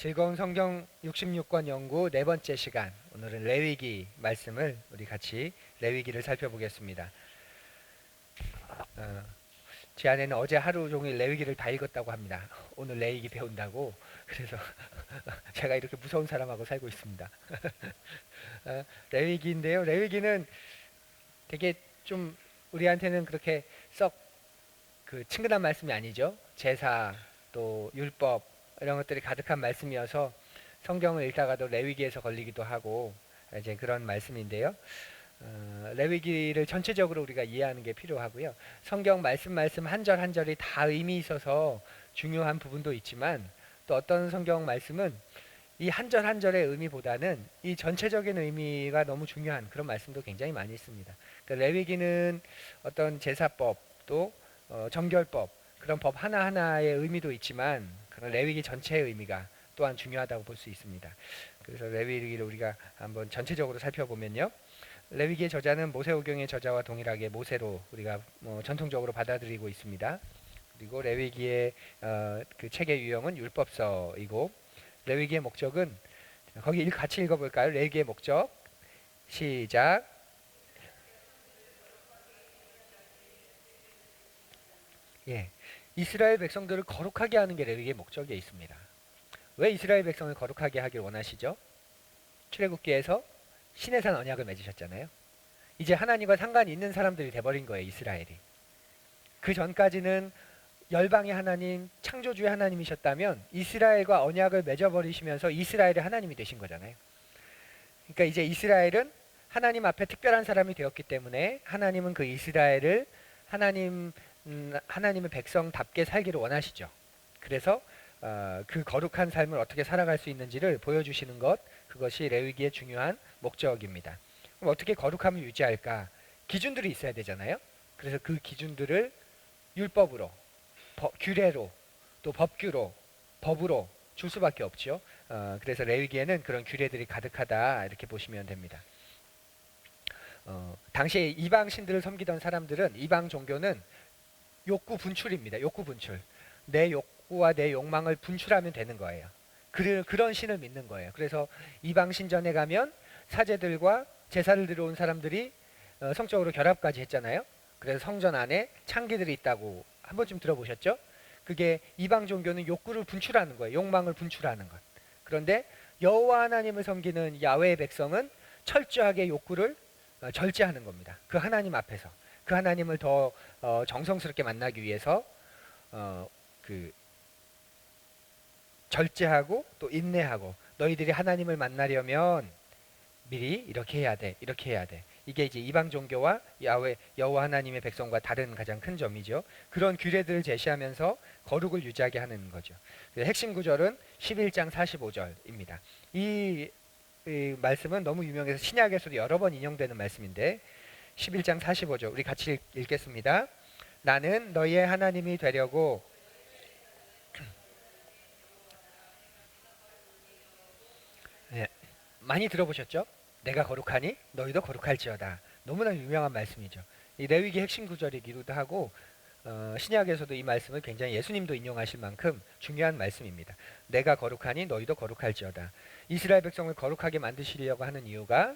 즐거운 성경 66권 연구 네 번째 시간, 오늘은 레위기 말씀을 우리 같이 레위기를 살펴보겠습니다. 제 아내는 어제 하루 종일 레위기를 다 읽었다고 합니다. 오늘 레위기 배운다고. 그래서 제가 이렇게 무서운 사람하고 살고 있습니다. 레위기인데요. 레위기는 되게 좀 우리한테는 그렇게 썩 친근한 말씀이 아니죠. 제사 또 율법 이런 것들이 가득한 말씀이어서 성경을 읽다가도 레위기에서 걸리기도 하고 이제 그런 말씀인데요. 레위기를 전체적으로 우리가 이해하는 게 필요하고요. 성경 말씀 한 절 한 절이 다 의미 있어서 중요한 부분도 있지만, 또 어떤 성경 말씀은 이 한 절 한 절의 의미보다는 이 전체적인 의미가 너무 중요한 그런 말씀도 굉장히 많이 있습니다. 그러니까 레위기는 어떤 제사법 또 정결법, 그런 법 하나하나의 의미도 있지만 그런 레위기 전체의 의미가 또한 중요하다고 볼 수 있습니다. 그래서 레위기를 우리가 한번 전체적으로 살펴보면요. 레위기의 저자는 모세오경의 저자와 동일하게 모세로 우리가 전통적으로 받아들이고 있습니다. 그리고 레위기의 그 책의 유형은 율법서이고, 레위기의 목적은 거기 같이 읽어볼까요? 레위기의 목적 시작. 예, 이스라엘 백성들을 거룩하게 하는 게 레위기의 목적에 있습니다. 왜 이스라엘 백성을 거룩하게 하길 원하시죠? 출애굽기에서 시내산 언약을 맺으셨잖아요. 이제 하나님과 상관이 있는 사람들이 돼버린 거예요, 이스라엘이. 그 전까지는 열방의 하나님, 창조주의 하나님이셨다면 이스라엘과 언약을 맺어버리시면서 이스라엘의 하나님이 되신 거잖아요. 그러니까 이제 이스라엘은 하나님 앞에 특별한 사람이 되었기 때문에 하나님은 그 이스라엘을 하나님의 백성답게 살기를 원하시죠. 그래서 그 거룩한 삶을 어떻게 살아갈 수 있는지를 보여주시는 것, 그것이 레위기의 중요한 목적입니다. 그럼 어떻게 거룩함을 유지할까? 기준들이 있어야 되잖아요. 그래서 그 기준들을 율법으로, 규례로, 또 법규로, 법으로 줄 수밖에 없죠. 그래서 레위기에는 그런 규례들이 가득하다, 이렇게 보시면 됩니다. 당시에 이방 신들을 섬기던 사람들은, 이방 종교는 욕구 분출입니다. 욕구 분출. 내 욕구와 내 욕망을 분출하면 되는 거예요. 그런 신을 믿는 거예요. 그래서 이방 신전에 가면 사제들과 제사를 드려온 사람들이 성적으로 결합까지 했잖아요. 그래서 성전 안에 창기들이 있다고 한 번쯤 들어보셨죠? 그게 이방 종교는 욕구를 분출하는 거예요. 욕망을 분출하는 것. 그런데 여호와 하나님을 섬기는 야훼의 백성은 철저하게 욕구를 절제하는 겁니다. 그 하나님 앞에서. 그 하나님을 더 정성스럽게 만나기 위해서 그 절제하고 또 인내하고, 너희들이 하나님을 만나려면 미리 이렇게 해야 돼, 이렇게 해야 돼. 이게 이제 이방 종교와 여호와 하나님의 백성과 다른 가장 큰 점이죠. 그런 규례들을 제시하면서 거룩을 유지하게 하는 거죠. 핵심 구절은 11장 45절입니다. 이 말씀은 너무 유명해서 신약에서도 여러 번 인용되는 말씀인데, 11장 45절 우리 같이 읽겠습니다. 나는 너희의 하나님이 되려고 네, 많이 들어보셨죠? 내가 거룩하니 너희도 거룩할지어다. 너무나 유명한 말씀이죠. 이 레위기 핵심 구절이기도 하고, 신약에서도 이 말씀을 굉장히 예수님도 인용하실 만큼 중요한 말씀입니다. 내가 거룩하니 너희도 거룩할지어다. 이스라엘 백성을 거룩하게 만드시려고 하는 이유가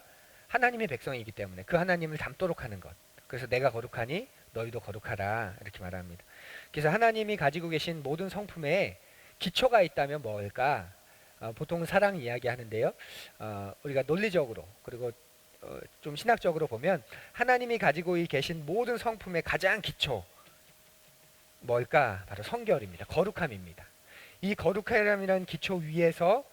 하나님의 백성이기 때문에 그 하나님을 닮도록 하는 것. 그래서 내가 거룩하니 너희도 거룩하라, 이렇게 말합니다. 그래서 하나님이 가지고 계신 모든 성품에 기초가 있다면 뭘까? 보통 사랑 이야기 하는데요. 우리가 논리적으로 그리고 좀 신학적으로 보면 하나님이 가지고 계신 모든 성품의 가장 기초 뭘까? 바로 성결입니다. 거룩함입니다. 이 거룩함이라는 기초 위에서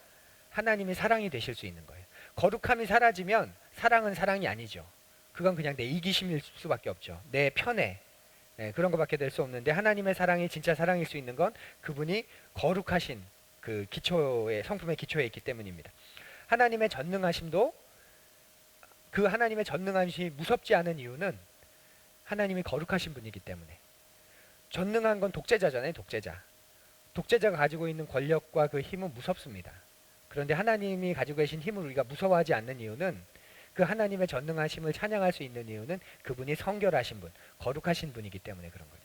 하나님이 사랑이 되실 수 있는 거예요. 거룩함이 사라지면 사랑은 사랑이 아니죠. 그건 그냥 내 이기심일 수밖에 없죠. 내 편애, 그런 것밖에 될 수 없는데, 하나님의 사랑이 진짜 사랑일 수 있는 건 그분이 거룩하신 그 기초의 성품의 기초에 있기 때문입니다. 하나님의 전능하심도, 그 하나님의 전능하심이 무섭지 않은 이유는 하나님이 거룩하신 분이기 때문에. 전능한 건 독재자잖아요. 독재자가 가지고 있는 권력과 그 힘은 무섭습니다. 그런데 하나님이 가지고 계신 힘을 우리가 무서워하지 않는 이유는, 그 하나님의 전능하심을 찬양할 수 있는 이유는 그분이 성결하신 분, 거룩하신 분이기 때문에 그런 거예요.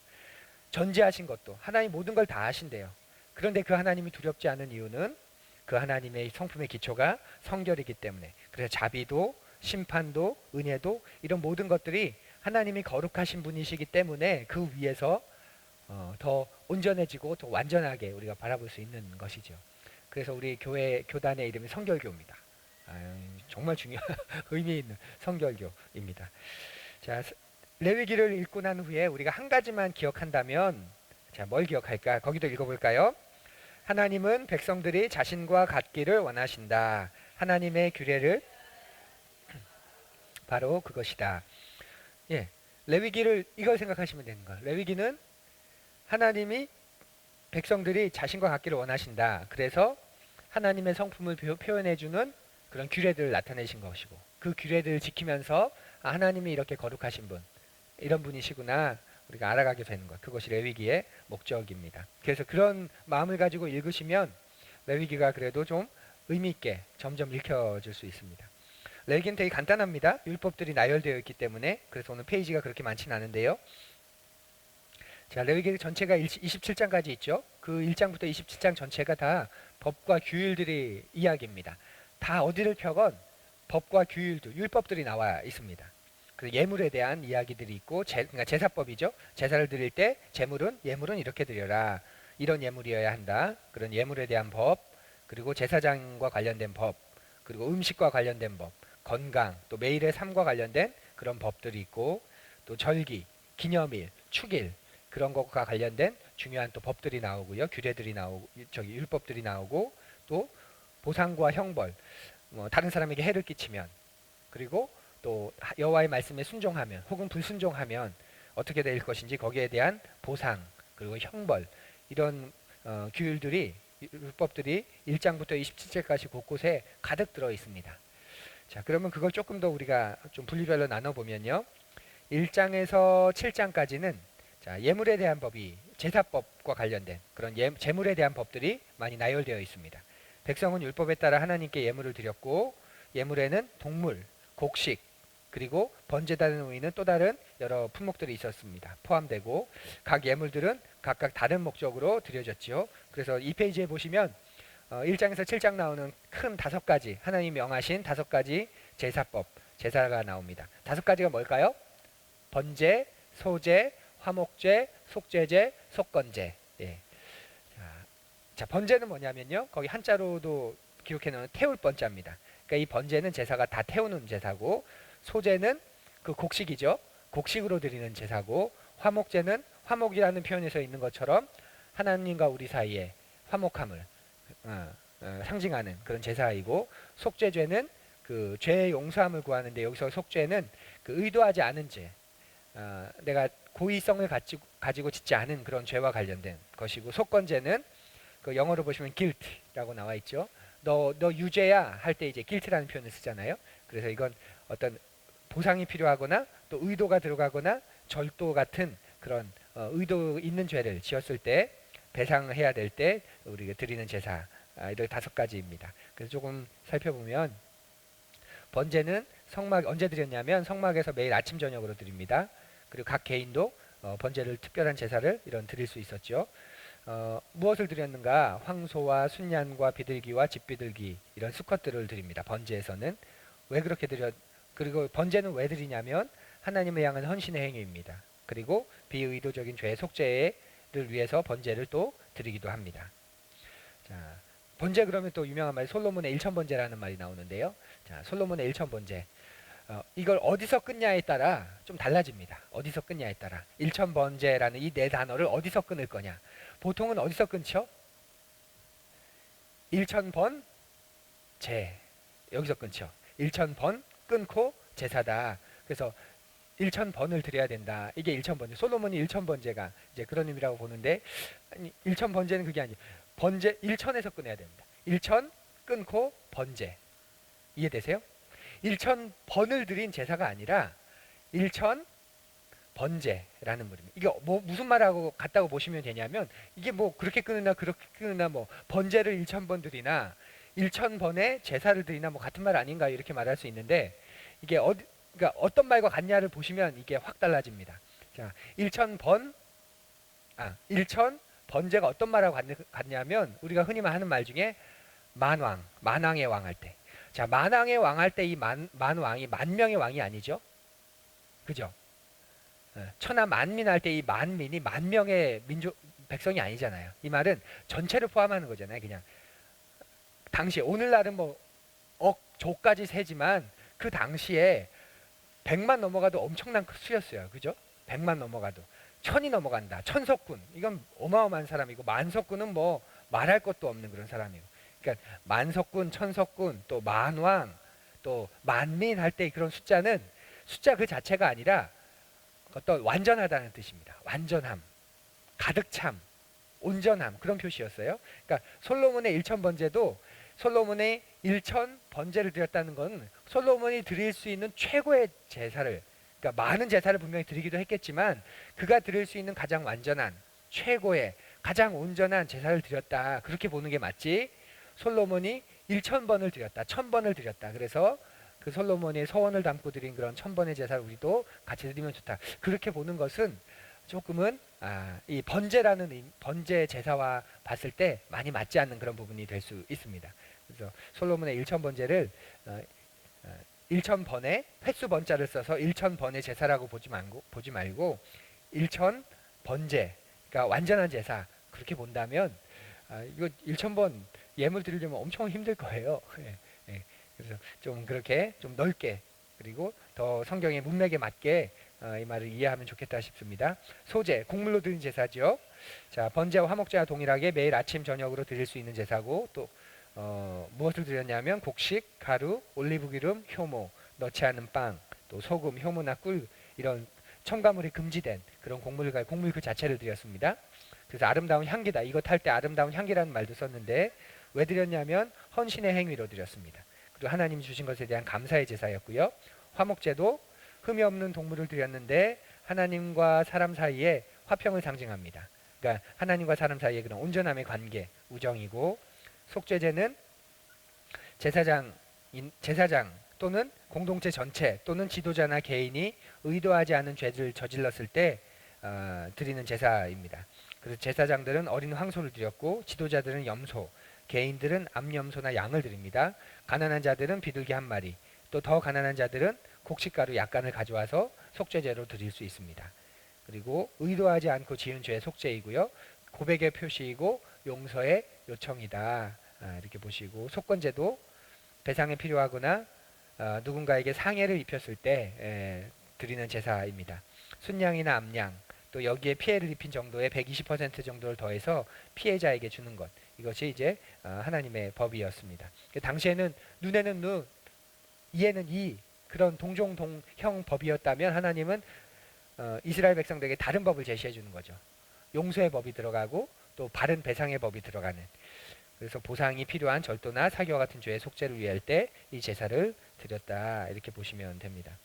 전지하신 것도 하나님 모든 걸 다 하신대요. 그런데 그 하나님이 두렵지 않은 이유는 그 하나님의 성품의 기초가 성결이기 때문에. 그래서 자비도 심판도 은혜도 이런 모든 것들이 하나님이 거룩하신 분이시기 때문에 그 위에서 더 온전해지고 더 완전하게 우리가 바라볼 수 있는 것이죠. 그래서 우리 교회 교단의 이름이 성결교입니다. 정말 중요한 의미 있는 성결교입니다. 자, 레위기를 읽고 난 후에 우리가 한 가지만 기억한다면, 자, 뭘 기억할까? 거기도 읽어볼까요? 하나님은 백성들이 자신과 같기를 원하신다. 하나님의 규례를 바로 그것이다. 예, 레위기를 이걸 생각하시면 되는 거예요. 레위기는 하나님이 백성들이 자신과 같기를 원하신다. 그래서 하나님의 성품을 표현해주는 그런 규례들을 나타내신 것이고, 그 규례들을 지키면서 하나님이 이렇게 거룩하신 분, 이런 분이시구나 우리가 알아가게 되는 것. 그것이 레위기의 목적입니다. 그래서 그런 마음을 가지고 읽으시면 레위기가 그래도 좀 의미 있게 점점 읽혀질 수 있습니다. 레위기는 되게 간단합니다. 율법들이 나열되어 있기 때문에. 그래서 오늘 페이지가 그렇게 많지는 않은데요. 자, 레위기 전체가 27장까지 있죠. 그 1장부터 27장 전체가 다 법과 규율들의 이야기입니다. 다 어디를 펴건 법과 규율들, 율법들이 나와 있습니다. 그 예물에 대한 이야기들이 있고, 그러니까 제사법이죠. 제사를 드릴 때 예물은 이렇게 드려라. 이런 예물이어야 한다. 그런 예물에 대한 법, 그리고 제사장과 관련된 법, 그리고 음식과 관련된 법, 건강, 또 매일의 삶과 관련된 그런 법들이 있고, 또 절기, 기념일, 축일 그런 것과 관련된 중요한 또 법들이 나오고요. 규례들이 나오고, 율법들이 나오고, 또 보상과 형벌, 다른 사람에게 해를 끼치면, 그리고 또 여호와의 말씀에 순종하면 혹은 불순종하면 어떻게 될 것인지 거기에 대한 보상 그리고 형벌 이런 규율들이 율법들이 1장부터 27장까지 곳곳에 가득 들어 있습니다. 자, 그러면 그걸 조금 더 우리가 좀 분리별로 나눠 보면요. 1장에서 7장까지는 자, 예물에 대한 법이 제사법과 관련된 그런 제물에 대한 법들이 많이 나열되어 있습니다. 백성은 율법에 따라 하나님께 예물을 드렸고, 예물에는 동물, 곡식, 그리고 번제다는 의미는 또 다른 여러 품목들이 있었습니다. 포함되고 각 예물들은 각각 다른 목적으로 드려졌지요. 그래서 이 페이지에 보시면 1장에서 7장 나오는 큰 5가지 하나님이 명하신 5가지 제사법, 제사가 나옵니다. 5가지가 뭘까요? 번제, 소제, 화목제, 속죄제, 속건제. 예. 자, 번제는 뭐냐면요. 거기 한자로도 기록해 놓은 태울 번자입니다. 그러니까 이 번제는 제사가 다 태우는 제사고, 소제는 그 곡식이죠. 곡식으로 드리는 제사고, 화목제는 화목이라는 표현에서 있는 것처럼 하나님과 우리 사이에 화목함을 상징하는 그런 제사이고, 속죄죄는 그 죄의 용서함을 구하는데 여기서 속죄는 그 의도하지 않은 죄, 내가 고의성을 가지고 짓지 않은 그런 죄와 관련된 것이고, 속건죄는 그 영어로 보시면 guilt라고 나와 있죠. 너 유죄야 할 때 이제 guilt라는 표현을 쓰잖아요. 그래서 이건 어떤 보상이 필요하거나 또 의도가 들어가거나 절도 같은 그런 의도 있는 죄를 지었을 때 배상해야 될 때 우리가 드리는 제사 이런 5가지입니다. 그래서 조금 살펴보면 번제는 성막 언제 드렸냐면 성막에서 매일 아침 저녁으로 드립니다. 그리고 각 개인도 번제를 특별한 제사를 이런 드릴 수 있었죠. 무엇을 드렸는가? 황소와 순양과 비둘기와 집비둘기 이런 수컷들을 드립니다. 번제에서는 왜 그렇게 그리고 번제는 왜 드리냐면 하나님을 향한 헌신의 행위입니다. 그리고 비의도적인 죄의 속죄를 위해서 번제를 또 드리기도 합니다. 자, 번제 그러면 또 유명한 말 솔로몬의 일천번제라는 말이 나오는데요. 자, 솔로몬의 일천번제 이걸 어디서 끊냐에 따라 좀 달라집니다. 어디서 끊냐에 따라 일천번제라는 이 네 단어를 어디서 끊을 거냐. 보통은 어디서 끊죠? 일천번 제 여기서 끊죠. 일천번 끊고 제사다. 그래서 1,000번을 드려야 된다. 이게 1,000번제. 솔로몬이 1,000번제가 이제 그런 의미라고 보는데, 아니, 1,000번제는 그게 아니에요. 번제 1,000에서 끊어야 됩니다. 1,000 끊고 번제. 이해되세요? 1,000번을 드린 제사가 아니라 1,000번제라는 말입니다. 이게 뭐 무슨 말하고 같다고 보시면 되냐면, 이게 뭐 그렇게 끊으나 그렇게 끊으나 뭐 번제를 1,000번 드리나 1,000번의 제사를 드리나 뭐 같은 말 아닌가 이렇게 말할 수 있는데, 이게 그러니까 어떤 말과 같냐를 보시면 이게 확 달라집니다. 자, 1,000번제가 어떤 말하고 같냐면 우리가 흔히 하는 말 중에 만왕의 왕 할 때. 자, 만왕의 왕 할 때 이 만왕이 만명의 왕이 아니죠. 그죠? 천하 만민 할 때 이 만민이 만명의 민족 백성이 아니잖아요. 이 말은 전체를 포함하는 거잖아요. 그냥 당시 오늘날은 뭐 억조까지 세지만 그 당시에 100만 넘어가도 엄청난 수였어요. 그죠? 100만 넘어가도 천이 넘어간다. 천석군 이건 어마어마한 사람이고 만석군은 뭐 말할 것도 없는 그런 사람이고. 그러니까 만석군, 천석군, 또 만왕, 또 만민 할 때 그런 숫자는 숫자 그 자체가 아니라 어떤 완전하다는 뜻입니다. 완전함, 가득 참, 온전함 그런 표시였어요. 그러니까 솔로몬의 일천 번제도 솔로몬의 일천 번제를 드렸다는 건 솔로몬이 드릴 수 있는 최고의 제사를, 그러니까 많은 제사를 분명히 드리기도 했겠지만 그가 드릴 수 있는 가장 완전한 최고의 가장 온전한 제사를 드렸다, 그렇게 보는 게 맞지. 솔로몬이 1000번을 드렸다, 1000번을 드렸다. 그래서 그 솔로몬의 서원을 담고 드린 그런 1000번의 제사를 우리도 같이 드리면 좋다, 그렇게 보는 것은 조금은 이 번제 제사와 봤을 때 많이 맞지 않는 그런 부분이 될 수 있습니다. 그래서 솔로몬의 1000번제를 1000번의 횟수 번자를 써서 1000번의 제사라고 보지 말고 1000번제, 그러니까 완전한 제사, 그렇게 본다면 이거 1000번 예물 드리려면 엄청 힘들 거예요. 예, 예. 그래서 좀 그렇게 좀 넓게, 그리고 더 성경의 문맥에 맞게 이 말을 이해하면 좋겠다 싶습니다. 소제, 곡물로 드린 제사죠. 자, 번제와 화목제와 동일하게 매일 아침 저녁으로 드릴 수 있는 제사고, 또 무엇을 드렸냐면 곡식, 가루, 올리브기름, 효모, 넣지 않은 빵, 또 소금, 효모나 꿀, 이런 첨가물이 금지된 그런 곡물 그 자체를 드렸습니다. 그래서 아름다운 향기다, 이것 할 때 아름다운 향기라는 말도 썼는데 왜 드렸냐면 헌신의 행위로 드렸습니다. 그리고 하나님 주신 것에 대한 감사의 제사였고요. 화목제도 흠이 없는 동물을 드렸는데 하나님과 사람 사이에 화평을 상징합니다. 그러니까 하나님과 사람 사이의 그런 온전함의 관계, 우정이고, 속죄제는 제사장 또는 공동체 전체 또는 지도자나 개인이 의도하지 않은 죄를 저질렀을 때 드리는 제사입니다. 그래서 제사장들은 어린 황소를 드렸고, 지도자들은 염소, 개인들은 암염소나 양을 드립니다. 가난한 자들은 비둘기 한 마리, 또 더 가난한 자들은 곡식가루 약간을 가져와서 속죄제로 드릴 수 있습니다. 그리고 의도하지 않고 지은 죄의 속죄이고요. 고백의 표시이고 용서의 요청이다. 이렇게 보시고, 속건제도 배상이 필요하거나 누군가에게 상해를 입혔을 때 드리는 제사입니다. 순양이나 암양, 또 여기에 피해를 입힌 정도의 120% 정도를 더해서 피해자에게 주는 것, 이것이 이제 하나님의 법이었습니다. 당시에는 눈에는 눈, 이에는 이, 그런 동종 동형 법이었다면 하나님은 이스라엘 백성들에게 다른 법을 제시해 주는 거죠. 용서의 법이 들어가고 또 바른 배상의 법이 들어가는. 그래서 보상이 필요한 절도나 사기와 같은 죄의 속죄를 위할 때 이 제사를 드렸다, 이렇게 보시면 됩니다.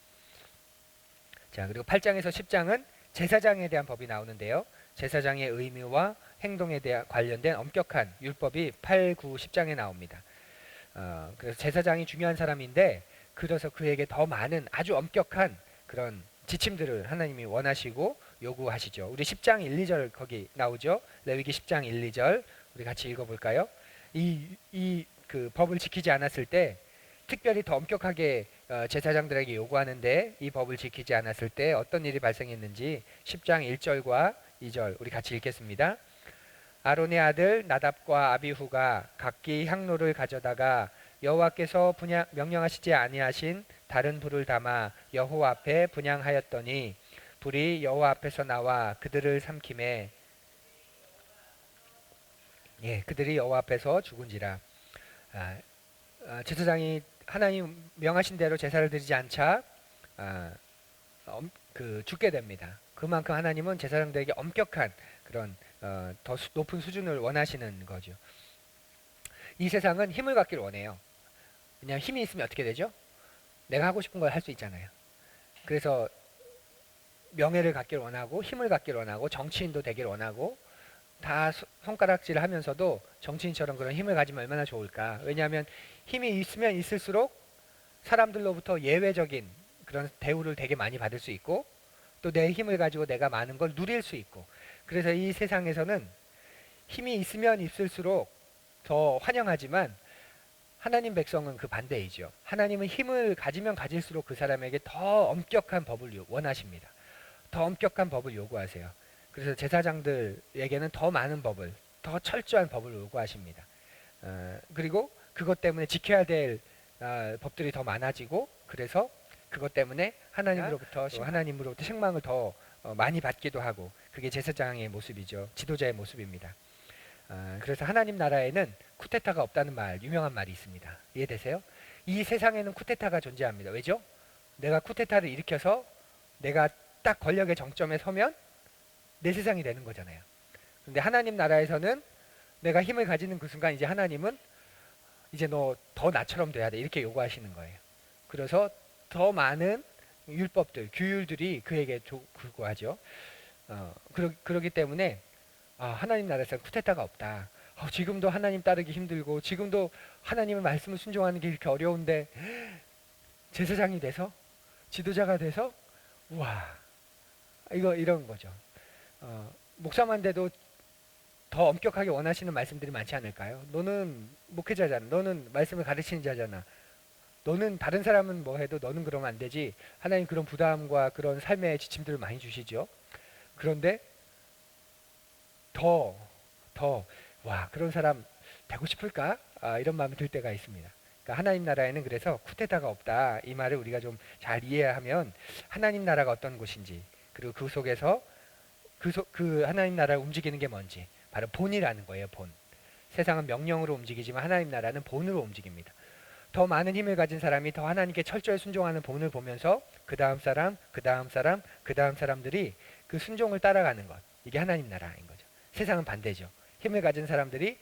자, 그리고 8장에서 10장은 제사장에 대한 법이 나오는데요. 제사장의 의무와 행동에 대한 관련된 엄격한 율법이 8, 9, 10장에 나옵니다. 그래서 제사장이 중요한 사람인데, 그래서 그에게 더 많은 아주 엄격한 그런 지침들을 하나님이 원하시고 요구하시죠. 우리 10장 1, 2절 거기 나오죠. 레위기 10장 1, 2절 우리 같이 읽어볼까요? 그 법을 지키지 않았을 때, 특별히 더 엄격하게 제사장들에게 요구하는데 이 법을 지키지 않았을 때 어떤 일이 발생했는지 10장 1절과 2절 우리 같이 읽겠습니다. 아론의 아들 나답과 아비후가 각기 향로를 가져다가 여호와께서 명령하시지 아니하신 다른 불을 담아 여호와 앞에 분향하였더니 불이 여호와 앞에서 나와 그들을 삼키매 그들이 여호와 앞에서 죽은지라. 제사장이 하나님 명하신 대로 제사를 드리지 않자 죽게 됩니다. 그만큼 하나님은 제사장들에게 엄격한 그런 더 높은 수준을 원하시는 거죠. 이 세상은 힘을 갖기를 원해요. 그냥 힘이 있으면 어떻게 되죠? 내가 하고 싶은 걸 할 수 있잖아요. 그래서 명예를 갖기를 원하고 힘을 갖기를 원하고 정치인도 되기를 원하고, 다 손가락질을 하면서도 정치인처럼 그런 힘을 가지면 얼마나 좋을까. 왜냐하면 힘이 있으면 있을수록 사람들로부터 예외적인 그런 대우를 되게 많이 받을 수 있고, 또 내 힘을 가지고 내가 많은 걸 누릴 수 있고, 그래서 이 세상에서는 힘이 있으면 있을수록 더 환영하지만 하나님 백성은 그 반대이죠. 하나님은 힘을 가지면 가질수록 그 사람에게 더 엄격한 법을 원하십니다. 더 엄격한 법을 요구하세요. 그래서 제사장들에게는 더 많은 법을, 더 철저한 법을 요구하십니다. 그리고 그것 때문에 지켜야 될 법들이 더 많아지고, 그래서 그것 때문에 하나님으로부터 책망을 더 많이 받기도 하고, 그게 제사장의 모습이죠. 지도자의 모습입니다. 그래서 하나님 나라에는 쿠데타가 없다는 유명한 말이 있습니다. 이해되세요? 이 세상에는 쿠데타가 존재합니다. 왜죠? 내가 쿠데타를 일으켜서 내가 딱 권력의 정점에 서면 내 세상이 되는 거잖아요. 근데 하나님 나라에서는 내가 힘을 가지는 그 순간 이제 하나님은 이제 너 더 나처럼 돼야 돼, 이렇게 요구하시는 거예요. 그래서 더 많은 율법들, 규율들이 그에게 굴고하죠. 그러기 때문에 하나님 나라에서는 쿠데타가 없다. 지금도 하나님 따르기 힘들고, 지금도 하나님의 말씀을 순종하는 게 이렇게 어려운데 제사장이 돼서, 지도자가 돼서, 우와, 이런 거죠. 목사만 돼도 더 엄격하게 원하시는 말씀들이 많지 않을까요? 너는 목회자잖아. 너는 말씀을 가르치는 자잖아. 너는 다른 사람은 뭐 해도 너는 그러면 안 되지. 하나님 그런 부담과 그런 삶의 지침들을 많이 주시죠. 그런데 와, 그런 사람 되고 싶을까? 이런 마음이 들 때가 있습니다. 그러니까 하나님 나라에는 그래서 쿠데타가 없다. 이 말을 우리가 좀 잘 이해하면 하나님 나라가 어떤 곳인지, 그리고 그 속에서 그 하나님 나라를 움직이는 게 뭔지, 바로 본이라는 거예요. 본. 세상은 명령으로 움직이지만 하나님 나라는 본으로 움직입니다. 더 많은 힘을 가진 사람이 더 하나님께 철저히 순종하는 본을 보면서 그 다음 사람, 그 다음 사람, 그 다음 사람들이 그 순종을 따라가는 것. 이게 하나님 나라인 거죠. 세상은 반대죠. 힘을 가진 사람들이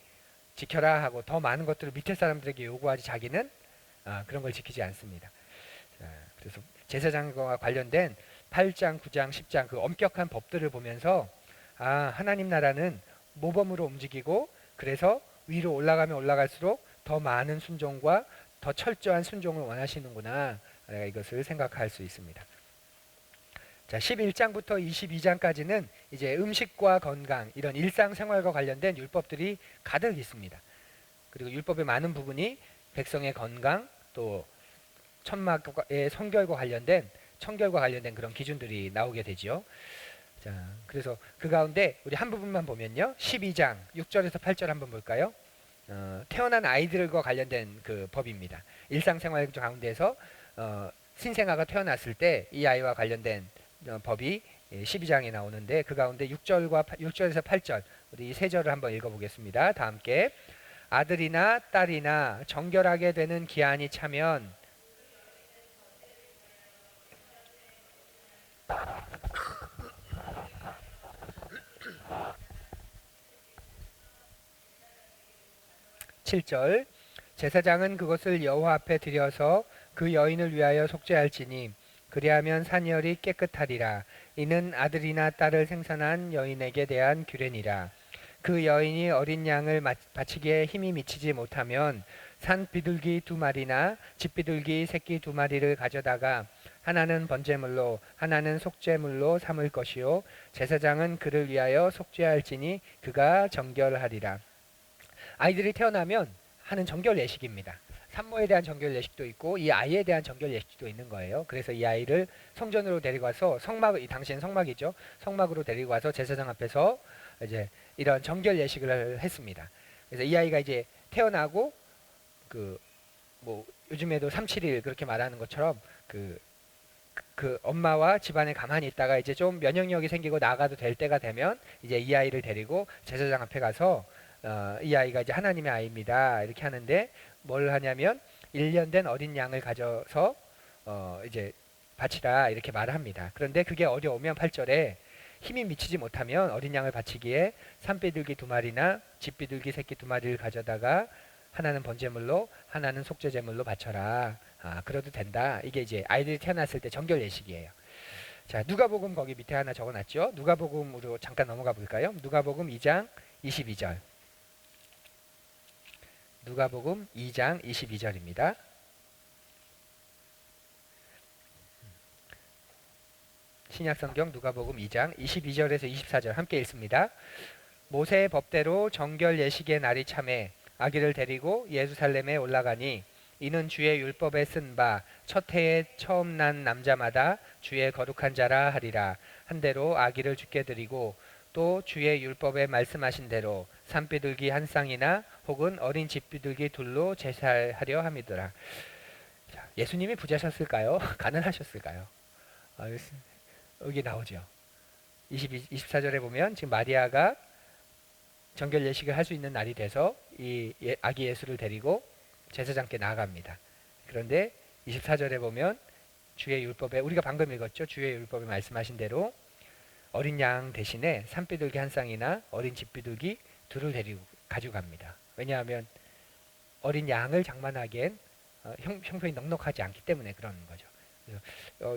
지켜라 하고 더 많은 것들을 밑에 사람들에게 요구하지, 자기는 그런 걸 지키지 않습니다. 그래서 제사장과 관련된 8장, 9장, 10장 그 엄격한 법들을 보면서 하나님 나라는 모범으로 움직이고, 그래서 위로 올라가면 올라갈수록 더 많은 순종과 더 철저한 순종을 원하시는구나, 이것을 생각할 수 있습니다. 자, 11장부터 22장까지는 이제 음식과 건강, 이런 일상생활과 관련된 율법들이 가득 있습니다. 그리고 율법의 많은 부분이 백성의 건강, 또 천막의 청결과 관련된 그런 기준들이 나오게 되죠. 자, 그래서 그 가운데 우리 한 부분만 보면요, 12장 6절에서 8절 한번 볼까요? 태어난 아이들과 관련된 그 법입니다. 일상생활 가운데서 신생아가 태어났을 때 이 아이와 관련된 법이 12장에 나오는데, 그 가운데 6절에서 8절 우리 세 절을 한번 읽어보겠습니다. 다 함께. 아들이나 딸이나 정결하게 되는 기한이 차면 (7절) 제사장은 그것을 여호와 앞에 드려서 그 여인을 위하여 속죄할지니 그리하면 산열이 깨끗하리라. 이는 아들이나 딸을 생산한 여인에게 대한 규례니라. 그 여인이 어린 양을 바치기에 힘이 미치지 못하면 산 비둘기 2마리나 집비둘기 새끼 2마리를 가져다가 하나는 번제물로 하나는 속죄물로 삼을 것이요 제사장은 그를 위하여 속죄할지니 그가 정결하리라. 아이들이 태어나면 하는 정결 예식입니다. 산모에 대한 정결 예식도 있고 이 아이에 대한 정결 예식도 있는 거예요. 그래서 이 아이를 성전으로 데리고 와서 이 당시엔 성막이죠. 성막으로 데리고 와서 제사장 앞에서 이제 이런 정결 예식을 했습니다. 그래서 이 아이가 이제 태어나고 뭐 요즘에도 3-7일 그렇게 말하는 것처럼 그 엄마와 집안에 가만히 있다가 이제 좀 면역력이 생기고 나가도 될 때가 되면 이제 이 아이를 데리고 제사장 앞에 가서 이 아이가 이제 하나님의 아이입니다, 이렇게 하는데, 뭘 하냐면 1년 된 어린 양을 가져서 이제 바치라, 이렇게 말을 합니다. 그런데 그게 어려우면 8절에 힘이 미치지 못하면 어린 양을 바치기에 산비둘기 2마리나 집비둘기 새끼 2마리를 가져다가 하나는 번제물로 하나는 속죄제물로 바쳐라. 그래도 된다. 이게 이제 아이들이 태어났을 때 정결 예식이에요. 자, 누가복음 거기 밑에 하나 적어놨죠. 누가복음으로 잠깐 넘어가 볼까요? 누가복음 2장 22절. 누가복음 2장 22절입니다. 신약성경 누가복음 2장 22절에서 24절 함께 읽습니다. 모세의 법대로 정결 예식의 날이 참에 아기를 데리고 예루살렘에 올라가니 이는 주의 율법에 쓴 바 첫 해에 처음 난 남자마다 주의 거룩한 자라 하리라. 한 대로 아기를 주께 드리고 또 주의 율법에 말씀하신 대로 산비둘기 한 쌍이나 혹은 어린 집비둘기 둘로 제사하려 함이더라. 예수님이 부자셨을까요? 가난하셨을까요? 여기 나오죠. 24절에 보면 지금 마리아가 정결 예식을 할 수 있는 날이 돼서 이 아기 예수를 데리고 제사장께 나아갑니다. 그런데 24절에 보면 주의 율법에, 우리가 방금 읽었죠. 주의 율법에 말씀하신 대로 어린 양 대신에 산비둘기 한 쌍이나 어린 집비둘기 둘을 데리고 가지고 갑니다. 왜냐하면 어린 양을 장만하기엔 형편이 넉넉하지 않기 때문에 그런 거죠.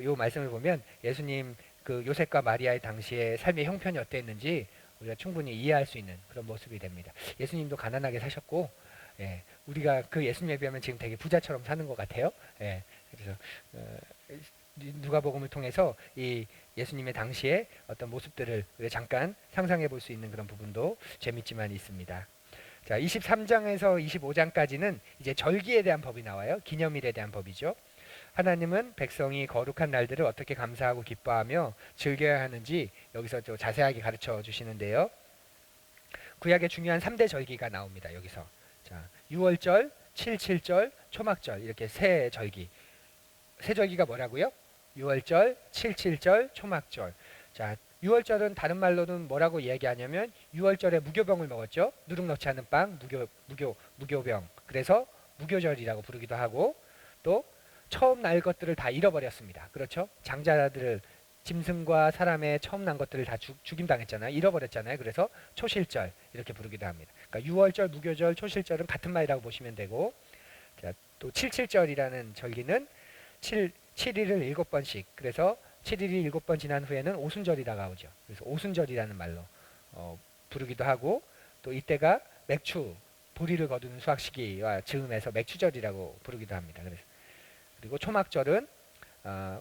이 말씀을 보면 예수님 그 요셉과 마리아의 당시의 삶의 형편이 어땠는지 우리가 충분히 이해할 수 있는 그런 모습이 됩니다. 예수님도 가난하게 사셨고, 예, 우리가 그 예수님에 비하면 지금 되게 부자처럼 사는 것 같아요. 예, 그래서 누가복음을 통해서 이 예수님의 당시의 어떤 모습들을 우리가 잠깐 상상해 볼 수 있는 그런 부분도 재밌지만 있습니다. 자, 23장에서 25장까지는 이제 절기에 대한 법이 나와요. 기념일에 대한 법이죠. 하나님은 백성이 거룩한 날들을 어떻게 감사하고 기뻐하며 즐겨야 하는지 여기서 좀 자세하게 가르쳐 주시는데요. 구약의 중요한 3대 절기가 나옵니다. 여기서. 자, 6월절, 7.7절, 초막절 이렇게 세 절기. 세 절기가 뭐라고요? 6월절, 7.7절, 초막절. 자, 6월절은 다른 말로는 뭐라고 이야기하냐면 6월절에 무교병을 먹었죠. 누룩 넣지 않은 빵, 무교병. 그래서 무교절이라고 부르기도 하고 또 처음 날 것들을 다 잃어버렸습니다. 그렇죠? 장자들을 짐승과 사람의 처음 난 것들을 다 죽임당했잖아요. 잃어버렸잖아요. 그래서 초실절 이렇게 부르기도 합니다. 그러니까 6월절, 무교절, 초실절은 같은 말이라고 보시면 되고, 자, 또 7.7절이라는 절기는 7일을 7번씩, 그래서 7일이 7번 지난 후에는 오순절이라고 하죠. 그래서 오순절이라는 말로 부르기도 하고, 또 이때가 맥추, 보리를 거두는 수확 시기와 즈음해서 맥추절이라고 부르기도 합니다. 그리고 초막절은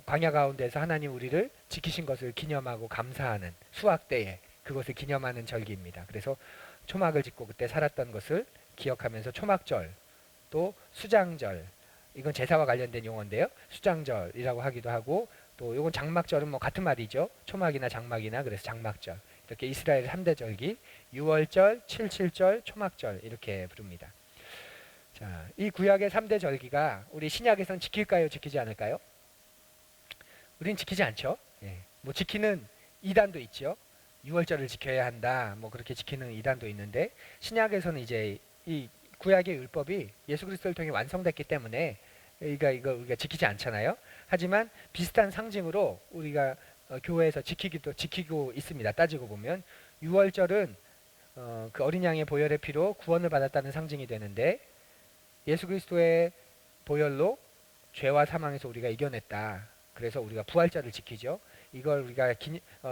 광야 가운데서 하나님 우리를 지키신 것을 기념하고 감사하는 수확 때에 그것을 기념하는 절기입니다. 그래서 초막을 짓고 그때 살았던 것을 기억하면서 초막절, 또 수장절, 이건 제사와 관련된 용어인데요. 수장절이라고 하기도 하고, 또 이건 장막절은 뭐 같은 말이죠. 초막이나 장막이나, 그래서 장막절. 이렇게 이스라엘 3대 절기 6월절, 7.7절, 초막절 이렇게 부릅니다. 자, 이 구약의 3대 절기가 우리 신약에선 지킬까요? 지키지 않을까요? 우린 지키지 않죠. 예. 뭐 지키는 이단도 있죠. 6월절을 지켜야 한다. 뭐 그렇게 지키는 이단도 있는데, 신약에서는 이제 이 구약의 율법이 예수 그리스도를 통해 완성됐기 때문에 이거 우리가 지키지 않잖아요. 하지만 비슷한 상징으로 우리가 교회에서 지키고 있습니다. 따지고 보면 6월절은 그 어린 양의 보혈의 피로 구원을 받았다는 상징이 되는데, 예수 그리스도의 보혈로 죄와 사망에서 우리가 이겨냈다. 그래서 우리가 부활절을 지키죠. 이걸 우리가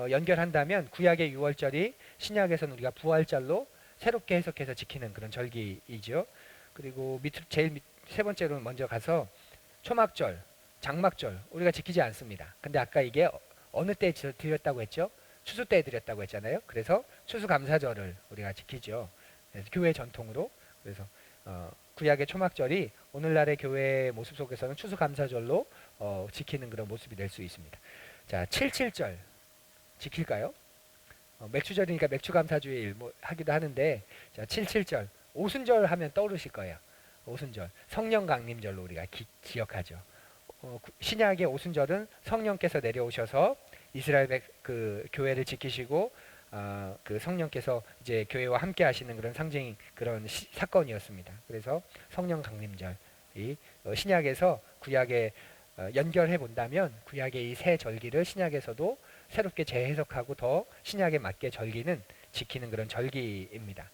연결한다면 구약의 6월절이 신약에서는 우리가 부활절로 새롭게 해석해서 지키는 그런 절기이죠. 그리고 제일 세 번째로 먼저 가서 초막절, 장막절 우리가 지키지 않습니다. 근데 아까 이게 어느 때 드렸다고 했죠? 추수 때 드렸다고 했잖아요. 그래서 추수감사절을 우리가 지키죠. 그래서 교회 전통으로. 그래서 구약의 초막절이 오늘날의 교회의 모습 속에서는 추수감사절로 지키는 그런 모습이 될 수 있습니다. 자, 7.7절 지킬까요? 맥추절이니까 맥추감사주일 뭐 하기도 하는데, 자, 7.7절 오순절 하면 떠오르실 거예요. 오순절 성령강림절로 우리가 기억하죠. 신약의 오순절은 성령께서 내려오셔서 이스라엘 그 교회를 지키시고 그 성령께서 이제 교회와 함께 하시는 그런 상징, 그런 사건이었습니다. 그래서 성령 강림절이 신약에서 구약에 연결해 본다면 구약의 이 세 절기를 신약에서도 새롭게 재해석하고 더 신약에 맞게 절기는 지키는 그런 절기입니다.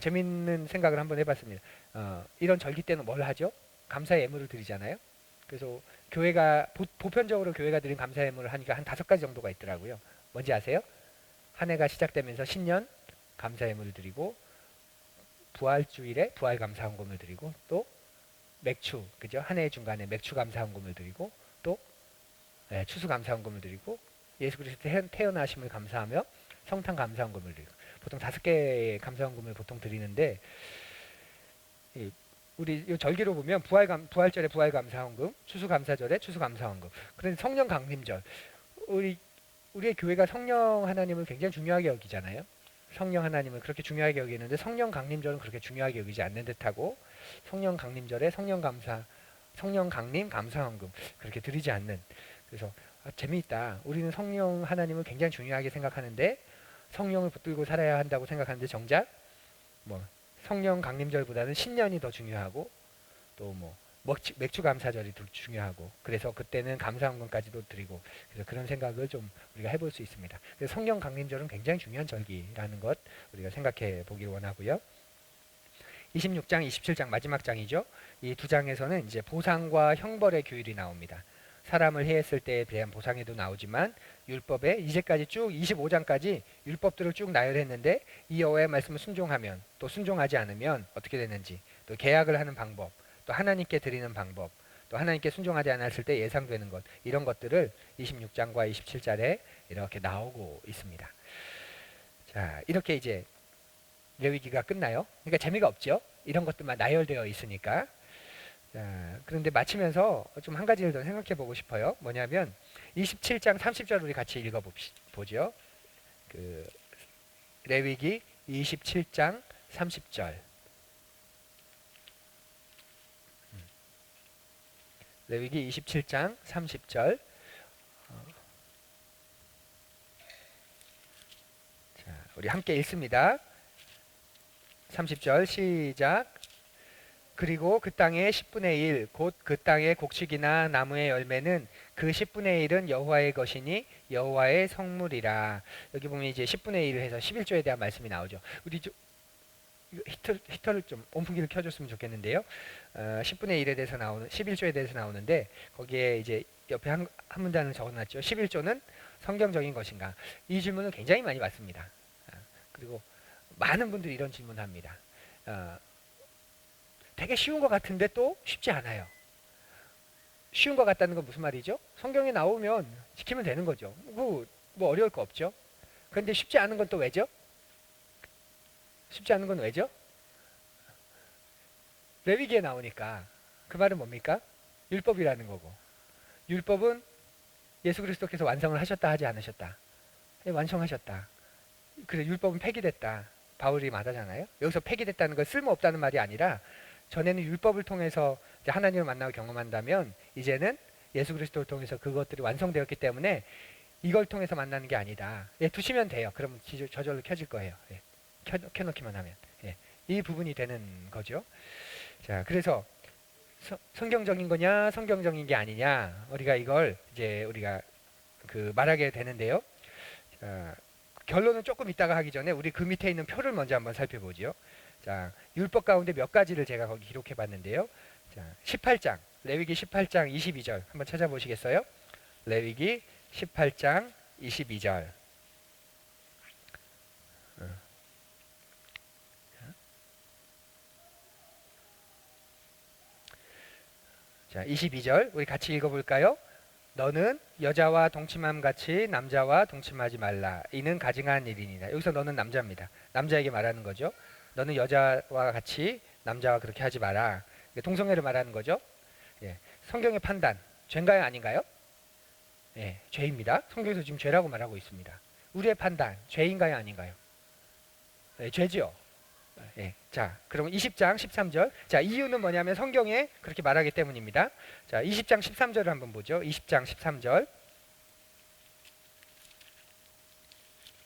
재밌는 생각을 한번 해봤습니다. 이런 절기 때는 뭘 하죠? 감사 예물을 드리잖아요. 그래서 교회가 보편적으로 교회가 드린 감사 예물을 하니까 한 5가지 정도가 있더라고요. 뭔지 아세요? 한 해가 시작되면서 신년 감사 예물을 드리고, 부활주일에 부활 감사 헌금을 드리고, 또 맥추, 그죠? 한 해 중간에 맥추 감사 헌금을 드리고, 또 추수 감사 헌금을 드리고, 예수 그리스도 태어나심을 감사하며 성탄 감사 헌금을 드리고, 보통 5개의 감사 헌금을 보통 드리는데, 우리 이 절기로 보면 부활절에 부활감사헌금, 추수감사절에 추수감사헌금. 그런데 성령 강림절, 우리의 교회가 성령 하나님을 굉장히 중요하게 여기잖아요. 성령 하나님을 그렇게 중요하게 여기는데 성령 강림절은 그렇게 중요하게 여기지 않는 듯하고, 성령 강림절에 성령 강림 감사헌금 그렇게 드리지 않는. 그래서 재미있다. 우리는 성령 하나님을 굉장히 중요하게 생각하는데 성령을 붙들고 살아야 한다고 생각하는데 정작 뭐 성령 강림절보다는 신년이 더 중요하고 또 뭐 맥주 감사절이 더 중요하고, 그래서 그때는 감사헌금까지도 드리고, 그래서 그런 생각을 좀 우리가 해볼 수 있습니다. 그래서 성령 강림절은 굉장히 중요한 절기라는 것 우리가 생각해 보기를 원하고요. 26장, 27장 마지막 장이죠. 이 두 장에서는 이제 보상과 형벌의 규율이 나옵니다. 사람을 해했을 때에 대한 보상에도 나오지만 율법에 이제까지 쭉 25장까지 율법들을 쭉 나열했는데 이 여호와의 말씀을 순종하면, 또 순종하지 않으면 어떻게 되는지, 또 계약을 하는 방법, 또 하나님께 드리는 방법, 또 하나님께 순종하지 않았을 때 예상되는 것, 이런 것들을 26장과 27절에 이렇게 나오고 있습니다. 자, 이렇게 이제 레위기가 끝나요. 그러니까 재미가 없죠. 이런 것들만 나열되어 있으니까. 자, 그런데 마치면서 좀 한 가지를 더 생각해 보고 싶어요. 뭐냐면 27장 30절 우리 같이 읽어보죠. 그 레위기 27장 30절. 레위기 27장 30절. 자, 우리 함께 읽습니다. 30절 시작. 그리고 그 땅의 10분의 1, 곧 그 땅의 곡식이나 나무의 열매는 그 10분의 1은 여호와의 것이니 여호와의 성물이라. 여기 보면 이제 10분의 1을 해서 11조에 대한 말씀이 나오죠. 우리 히터를 좀 온풍기를 켜줬으면 좋겠는데요. 10분의 1에 대해서 나오는 11조에 대해서 나오는데 거기에 이제 옆에 한 문단을 적어놨죠. 11조는 성경적인 것인가? 이 질문을 굉장히 많이 받습니다. 그리고 많은 분들이 이런 질문을 합니다. 되게 쉬운 것 같은데 또 쉽지 않아요. 쉬운 것 같다는 건 무슨 말이죠? 성경에 나오면 지키면 되는 거죠. 뭐 어려울 거 없죠. 그런데 쉽지 않은 건 또 왜죠? 쉽지 않은 건 왜죠? 레위기에 나오니까. 그 말은 뭡니까? 율법이라는 거고. 율법은 예수 그리스도께서 완성을 하셨다 하지 않으셨다? 완성하셨다. 그래서 율법은 폐기됐다. 바울이 말하잖아요. 여기서 폐기됐다는 건 쓸모없다는 말이 아니라 전에는 율법을 통해서 하나님을 만나고 경험한다면 이제는 예수 그리스도를 통해서 그것들이 완성되었기 때문에 이걸 통해서 만나는 게 아니다. 예, 두시면 돼요. 그럼 저절로 켜질 거예요. 예, 켜놓기만 하면. 예, 이 부분이 되는 거죠. 자, 그래서 성경적인 거냐 성경적인 게 아니냐, 우리가 이걸 이제 우리가 말하게 되는데요. 자, 결론은 조금 이따가 하기 전에 우리 그 밑에 있는 표를 먼저 한번 살펴보죠. 자, 율법 가운데 몇 가지를 제가 거기 기록해 봤는데요. 자, 18장, 레위기 18장 22절 한번 찾아보시겠어요? 레위기 18장 22절. 자, 22절 우리 같이 읽어볼까요? 너는 여자와 동침함 같이 남자와 동침하지 말라. 이는 가증한 일이니라. 여기서 너는 남자입니다. 남자에게 말하는 거죠. 너는 여자와 같이 남자와 그렇게 하지 마라. 동성애를 말하는 거죠. 예. 성경의 판단, 죄인가요 아닌가요? 예, 죄입니다. 성경에서 지금 죄라고 말하고 있습니다. 우리의 판단, 죄인가요 아닌가요? 예, 죄죠. 예. 자, 그럼 20장 13절. 자, 이유는 뭐냐면 성경에 그렇게 말하기 때문입니다. 자, 20장 13절을 한번 보죠. 20장 13절.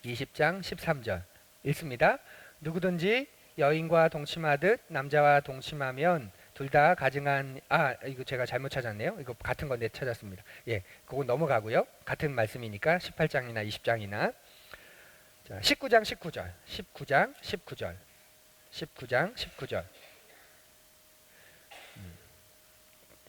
20장 13절. 읽습니다. 누구든지 여인과 동침하듯 남자와 동침하면 둘 다 가증한, 이거 제가 잘못 찾았네요. 이거 같은 건데 찾았습니다. 예, 그거 넘어가고요. 같은 말씀이니까 18장이나 20장이나. 자, 19장 19절. 19장 19절. 19장 19절.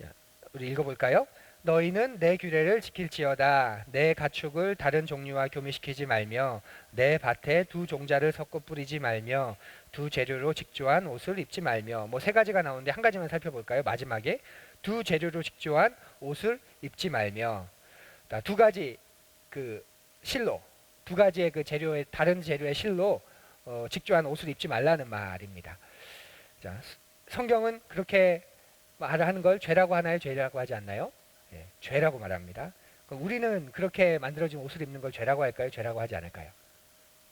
자, 우리 읽어볼까요? 너희는 내 규례를 지킬지어다. 내 가축을 다른 종류와 교미시키지 말며 내 밭에 두 종자를 섞어 뿌리지 말며 두 재료로 직조한 옷을 입지 말며. 뭐 세 가지가 나오는데 한 가지만 살펴볼까요? 마지막에 두 재료로 직조한 옷을 입지 말며. 두 가지 실로, 두 가지의 다른 재료의 실로 직조한 옷을 입지 말라는 말입니다. 자, 성경은 그렇게 말하는 걸 죄라고 하나요? 죄라고 하지 않나요? 예, 죄라고 말합니다. 그럼 우리는 그렇게 만들어진 옷을 입는 걸 죄라고 할까요? 죄라고 하지 않을까요?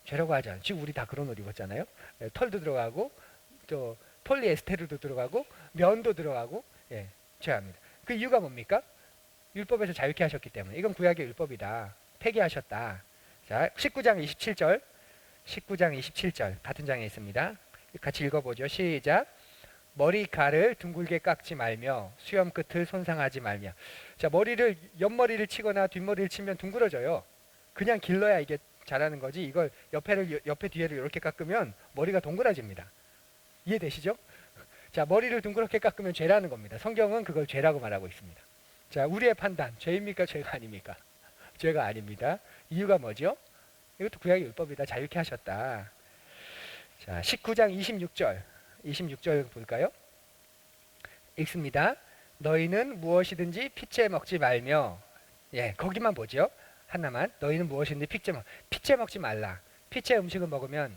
죄라고 하지 않아요. 지금 우리 다 그런 옷 입었잖아요. 예, 털도 들어가고 또 폴리에스테르도 들어가고 면도 들어가고 예, 죄합니다. 그 이유가 뭡니까? 율법에서 자유케 하셨기 때문에. 이건 구약의 율법이다. 폐기하셨다. 자, 19장 27절. 19장 27절 같은 장에 있습니다. 같이 읽어보죠. 시작. 머리칼을 둥글게 깎지 말며 수염 끝을 손상하지 말며. 자, 머리를 옆머리를 치거나 뒷머리를 치면 둥그러져요. 그냥 길러야 이게 잘하는 거지. 이걸 옆에 뒤에를 이렇게 깎으면 머리가 동그라집니다. 이해되시죠? 자, 머리를 둥그렇게 깎으면 죄라는 겁니다. 성경은 그걸 죄라고 말하고 있습니다. 자, 우리의 판단, 죄입니까? 죄가 아닙니까? 죄가 아닙니다. 이유가 뭐죠? 이것도 구약의 율법이다. 자유케 하셨다. 자, 19장 26절. 26절 볼까요? 읽습니다. 너희는 무엇이든지 핏째 먹지 말며. 예, 거기만 보죠. 하나만. 너희는 무엇이든지 핏째 먹지 말라. 핏째 음식을 먹으면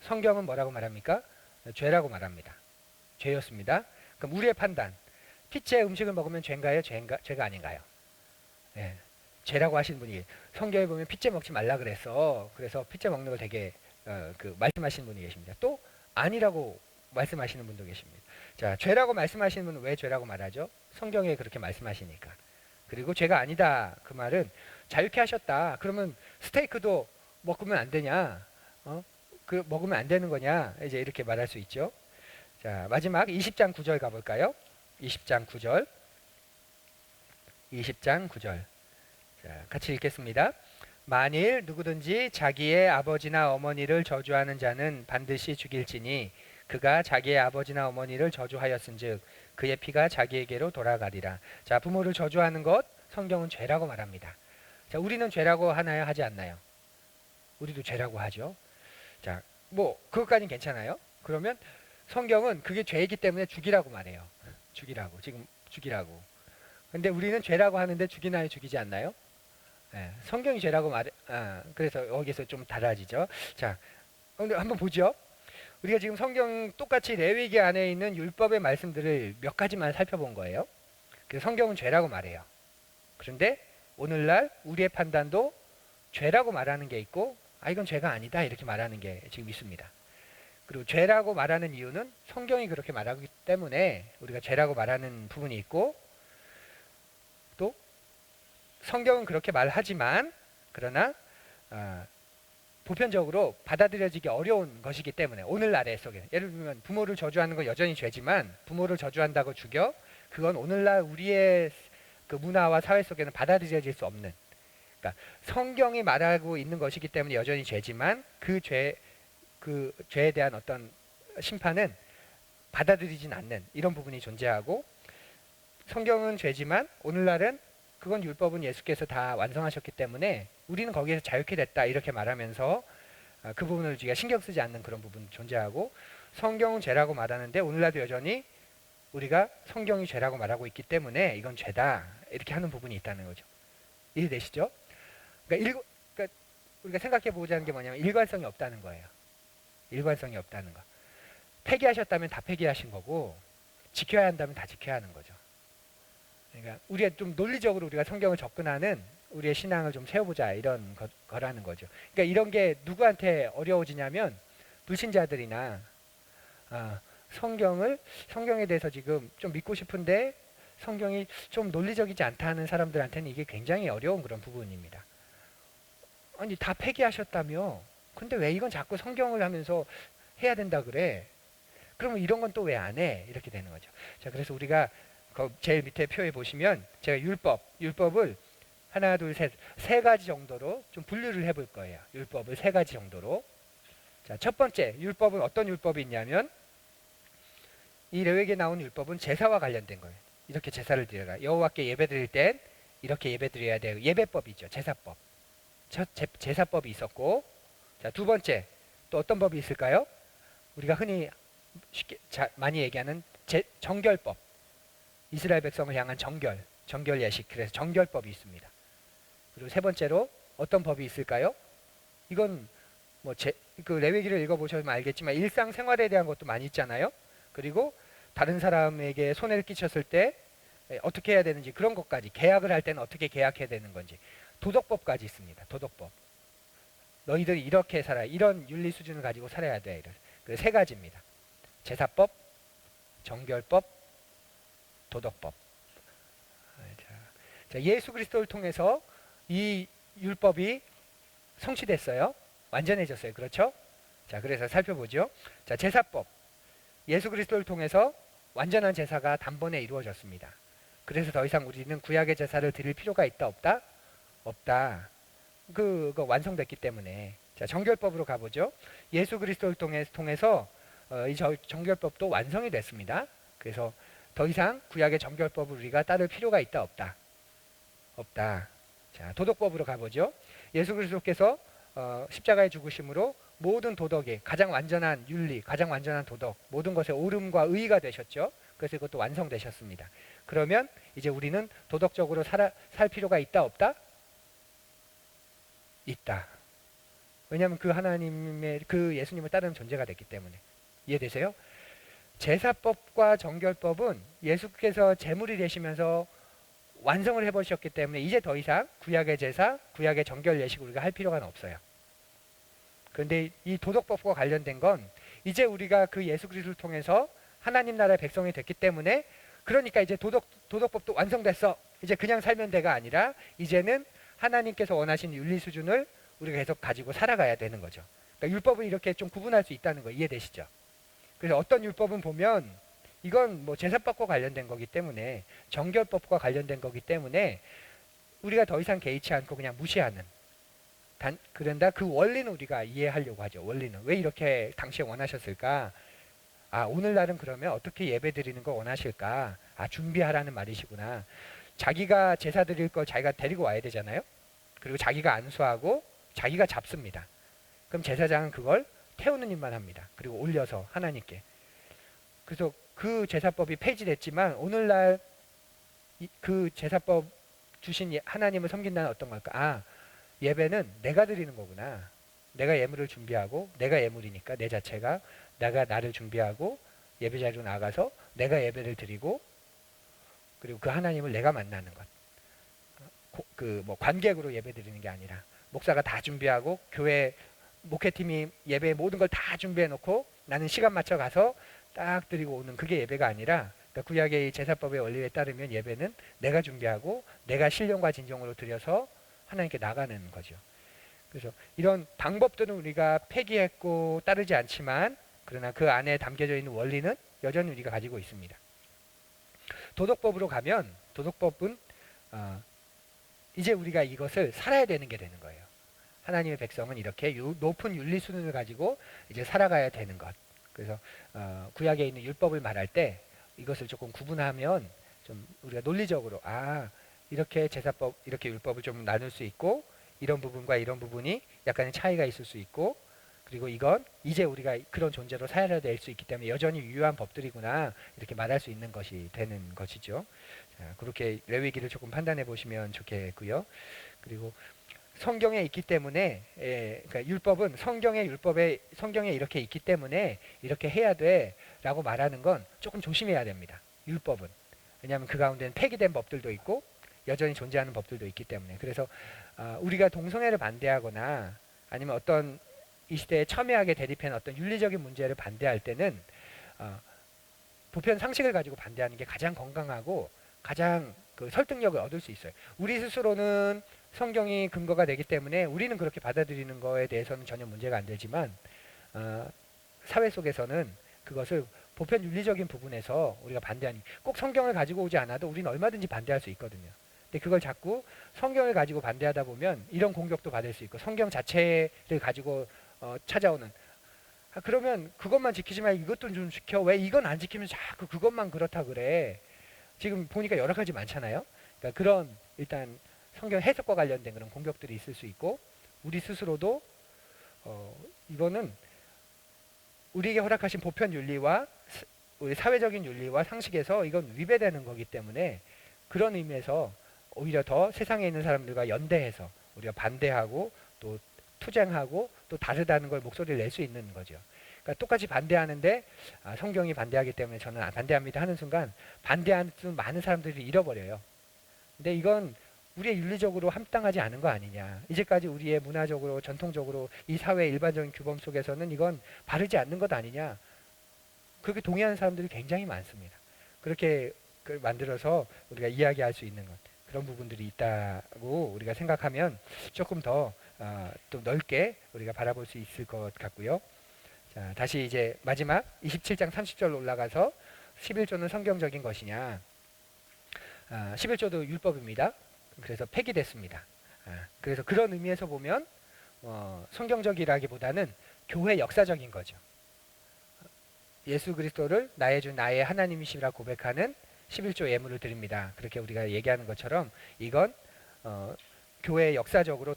성경은 뭐라고 말합니까? 죄라고 말합니다. 죄였습니다. 그럼 우리의 판단. 핏째 음식을 먹으면 죄인가요? 죄가 아닌가요? 예, 죄라고 하시는 분이 성경에 보면 핏째 먹지 말라 그래서 핏째 먹는 걸 되게 말씀하시는 분이 계십니다. 또 아니라고 말씀하시는 분도 계십니다. 자, 죄라고 말씀하시는 분은 왜 죄라고 말하죠? 성경에 그렇게 말씀하시니까. 그리고 죄가 아니다 그 말은 자유케 하셨다. 그러면 스테이크도 먹으면 안 되냐? 그 먹으면 안 되는 거냐? 이제 이렇게 말할 수 있죠. 자, 마지막 20장 9절 가볼까요? 20장 9절. 20장 9절. 자, 같이 읽겠습니다. 만일 누구든지 자기의 아버지나 어머니를 저주하는 자는 반드시 죽일지니 그가 자기의 아버지나 어머니를 저주하였은즉 그의 피가 자기에게로 돌아가리라. 자, 부모를 저주하는 것 성경은 죄라고 말합니다. 자, 우리는 죄라고 하나요? 하지 않나요? 우리도 죄라고 하죠. 자, 뭐 그것까지는 괜찮아요. 그러면 성경은 그게 죄이기 때문에 죽이라고 말해요. 죽이라고. 지금 죽이라고. 근데 우리는 죄라고 하는데 죽이나요? 죽이지 않나요? 네, 성경이 죄라고 말해. 그래서 여기서 좀 달라지죠. 자, 근데 한번 보죠. 우리가 지금 성경 똑같이 레위기 안에 있는 율법의 말씀들을 몇 가지만 살펴본 거예요. 그래서 성경은 죄라고 말해요. 그런데 오늘날 우리의 판단도 죄라고 말하는 게 있고, 이건 죄가 아니다 이렇게 말하는 게 지금 있습니다. 그리고 죄라고 말하는 이유는 성경이 그렇게 말하기 때문에 우리가 죄라고 말하는 부분이 있고, 또 성경은 그렇게 말하지만 그러나 보편적으로 받아들여지기 어려운 것이기 때문에 오늘날의 속에 예를 들면 부모를 저주하는 건 여전히 죄지만 부모를 저주한다고 죽여 그건 오늘날 우리의 그 문화와 사회 속에는 받아들여질 수 없는, 그러니까 성경이 말하고 있는 것이기 때문에 여전히 죄지만 그 죄에 대한 어떤 심판은 받아들이진 않는 이런 부분이 존재하고, 성경은 죄지만 오늘날은 그건 율법은 예수께서 다 완성하셨기 때문에 우리는 거기에서 자유케 됐다 이렇게 말하면서 그 부분을 우리가 신경 쓰지 않는 그런 부분이 존재하고, 성경은 죄라고 말하는데 오늘날도 여전히 우리가 성경이 죄라고 말하고 있기 때문에 이건 죄다 이렇게 하는 부분이 있다는 거죠. 이해되시죠? 그러니까 우리가 생각해 보자는 게 뭐냐면 일관성이 없다는 거예요. 일관성이 없다는 거. 폐기하셨다면 다 폐기하신 거고 지켜야 한다면 다 지켜야 하는 거죠. 그러니까 우리가 좀 논리적으로 우리가 성경을 접근하는 우리의 신앙을 좀 세워보자 이런 거라는 거죠. 그러니까 이런 게 누구한테 어려워지냐면 불신자들이나 성경에 대해서 지금 좀 믿고 싶은데 성경이 좀 논리적이지 않다 하는 사람들한테는 이게 굉장히 어려운 그런 부분입니다. 아니 다 폐기하셨다며 근데 왜 이건 자꾸 성경을 하면서 해야 된다 그래? 그러면 이런 건 또 왜 안 해? 이렇게 되는 거죠. 자, 그래서 우리가 제일 밑에 표에 보시면 제가 율법을 하나, 둘, 세 가지 정도로 좀 분류를 해볼 거예요. 율법을 세 가지 정도로. 자, 첫 번째 율법은 어떤 율법이 있냐면 이 레위기에 나온 율법은 제사와 관련된 거예요. 이렇게 제사를 드려라. 여호와께 예배드릴 땐 이렇게 예배드려야 돼요. 예배법이죠. 제사법. 제사법이 있었고, 자, 두 번째 또 어떤 법이 있을까요? 우리가 흔히 많이 얘기하는 정결법. 이스라엘 백성을 향한 정결 예식. 그래서 정결법이 있습니다. 그리고 세 번째로 어떤 법이 있을까요? 이건 그 레위기를 읽어보시면 알겠지만 일상생활에 대한 것도 많이 있잖아요. 그리고 다른 사람에게 손해를 끼쳤을 때 어떻게 해야 되는지 그런 것까지 계약을 할 때는 어떻게 계약해야 되는 건지 도덕법까지 있습니다. 도덕법. 너희들이 이렇게 살아 이런 윤리 수준을 가지고 살아야 돼. 그 세 가지입니다. 제사법, 정결법, 도덕법. 자, 예수 그리스도를 통해서 이 율법이 성취됐어요. 완전해졌어요. 그렇죠? 자, 그래서 살펴보죠. 자, 제사법. 예수 그리스도를 통해서 완전한 제사가 단번에 이루어졌습니다. 그래서 더 이상 우리는 구약의 제사를 드릴 필요가 있다 없다? 없다. 그거 완성됐기 때문에. 자, 정결법으로 가보죠. 예수 그리스도를 통해서 이 정결법도 완성이 됐습니다. 그래서 더 이상 구약의 정결법을 우리가 따를 필요가 있다 없다? 없다. 자, 도덕법으로 가보죠. 예수 그리스도께서 십자가의 죽으심으로 모든 도덕이 가장 완전한 윤리, 가장 완전한 도덕, 모든 것의 옳음과 의의가 되셨죠. 그래서 이것도 완성되셨습니다. 그러면 이제 우리는 도덕적으로 살 필요가 있다 없다? 있다. 왜냐하면 그 하나님의 그 예수님을 따르는 존재가 됐기 때문에. 이해되세요? 제사법과 정결법은 예수께서 제물이 되시면서 완성을 해버리셨기 때문에 이제 더 이상 구약의 제사, 구약의 정결 예식을 우리가 할 필요가 없어요. 그런데 이 도덕법과 관련된 건 이제 우리가 그 예수 그리스도를 통해서 하나님 나라의 백성이 됐기 때문에 그러니까 이제 도덕법도 완성됐어. 이제 그냥 살면 돼가 아니라 이제는 하나님께서 원하신 윤리 수준을 우리가 계속 가지고 살아가야 되는 거죠. 그러니까 율법을 이렇게 좀 구분할 수 있다는 거 이해되시죠? 그래서 어떤 율법은 보면 이건 뭐 제사법과 관련된 거기 때문에 정결법과 관련된 거기 때문에 우리가 더 이상 개의치 않고 그냥 무시하는 그런다 그 원리는 우리가 이해하려고 하죠. 원리는 왜 이렇게 당시에 원하셨을까? 아, 오늘날은 그러면 어떻게 예배 드리는 거 원하실까? 아, 준비하라는 말이시구나. 자기가 제사 드릴 걸 자기가 데리고 와야 되잖아요. 그리고 자기가 안수하고 자기가 잡습니다. 그럼 제사장은 그걸 태우는 일만 합니다. 그리고 올려서 하나님께. 그래서 그 제사법이 폐지됐지만 오늘날 그 제사법 주신 하나님을 섬긴다는 어떤 걸까? 아, 예배는 내가 드리는 거구나. 내가 예물을 준비하고 내가 예물이니까 내 자체가 내가 나를 준비하고 예배 자리로 나가서 내가 예배를 드리고 그리고 그 하나님을 내가 만나는 것. 그 뭐 관객으로 예배 드리는 게 아니라 목사가 다 준비하고 교회 목회팀이 예배의 모든 걸 다 준비해 놓고 나는 시간 맞춰 가서 딱 드리고 오는 그게 예배가 아니라 그러니까 구약의 제사법의 원리에 따르면 예배는 내가 준비하고 내가 신령과 진정으로 드려서 하나님께 나가는 거죠. 그래서 이런 방법들은 우리가 폐기했고 따르지 않지만 그러나 그 안에 담겨져 있는 원리는 여전히 우리가 가지고 있습니다. 도덕법으로 가면 도덕법은 이제 우리가 이것을 살아야 되는 게 되는 거예요. 하나님의 백성은 이렇게 높은 윤리 수준을 가지고 이제 살아가야 되는 것. 그래서 구약에 있는 율법을 말할 때 이것을 조금 구분하면 좀 우리가 논리적으로 이렇게 제사법, 이렇게 율법을 좀 나눌 수 있고 이런 부분과 이런 부분이 약간의 차이가 있을 수 있고 그리고 이건 이제 우리가 그런 존재로 살아야 될 수 있기 때문에 여전히 유효한 법들이구나 이렇게 말할 수 있는 것이 되는 것이죠. 자, 그렇게 레위기를 조금 판단해 보시면 좋겠고요. 그리고 성경에 있기 때문에 그러니까 율법은 성경에 이렇게 있기 때문에 이렇게 해야 돼라고 말하는 건 조금 조심해야 됩니다. 율법은 왜냐하면 그 가운데는 폐기된 법들도 있고 여전히 존재하는 법들도 있기 때문에 그래서 우리가 동성애를 반대하거나 아니면 어떤 이 시대에 첨예하게 대립하는 어떤 윤리적인 문제를 반대할 때는 보편 상식을 가지고 반대하는 게 가장 건강하고 가장 그 설득력을 얻을 수 있어요. 우리 스스로는 성경이 근거가 되기 때문에 우리는 그렇게 받아들이는 거에 대해서는 전혀 문제가 안 되지만 사회 속에서는 그것을 보편 윤리적인 부분에서 우리가 반대하는 꼭 성경을 가지고 오지 않아도 우리는 얼마든지 반대할 수 있거든요. 근데 그걸 자꾸 성경을 가지고 반대하다 보면 이런 공격도 받을 수 있고 성경 자체를 가지고 찾아오는 그러면 그것만 지키지 말고 이것도 좀 지켜. 왜 이건 안 지키면 자꾸 그것만 그렇다 그래. 지금 보니까 여러 가지 많잖아요. 그러니까 그런 일단 성경 해석과 관련된 그런 공격들이 있을 수 있고 우리 스스로도 이거는 우리에게 허락하신 보편 윤리와 우리 사회적인 윤리와 상식에서 이건 위배되는 거기 때문에 그런 의미에서 오히려 더 세상에 있는 사람들과 연대해서 우리가 반대하고 또 투쟁하고 또 다르다는 걸 목소리를 낼 수 있는 거죠. 그러니까 똑같이 반대하는데 성경이 반대하기 때문에 저는 반대합니다 하는 순간 반대하는 많은 사람들이 잃어버려요. 근데 이건 우리의 윤리적으로 합당하지 않은 거 아니냐. 이제까지 우리의 문화적으로 전통적으로 이 사회의 일반적인 규범 속에서는 이건 바르지 않는 것 아니냐. 그렇게 동의하는 사람들이 굉장히 많습니다. 그렇게 만들어서 우리가 이야기할 수 있는 것, 그런 부분들이 있다고 우리가 생각하면 조금 더 또 넓게 우리가 바라볼 수 있을 것 같고요. 자, 다시 이제 마지막 27장 30절 올라가서 11조는 성경적인 것이냐. 11조도 율법입니다. 그래서 폐기됐습니다. 그래서 그런 의미에서 보면 성경적이라기보다는 교회 역사적인 거죠. 예수 그리스도를 나의 주 나의 하나님이시라 고백하는 11조 예물을 드립니다. 그렇게 우리가 얘기하는 것처럼 이건 교회 역사적으로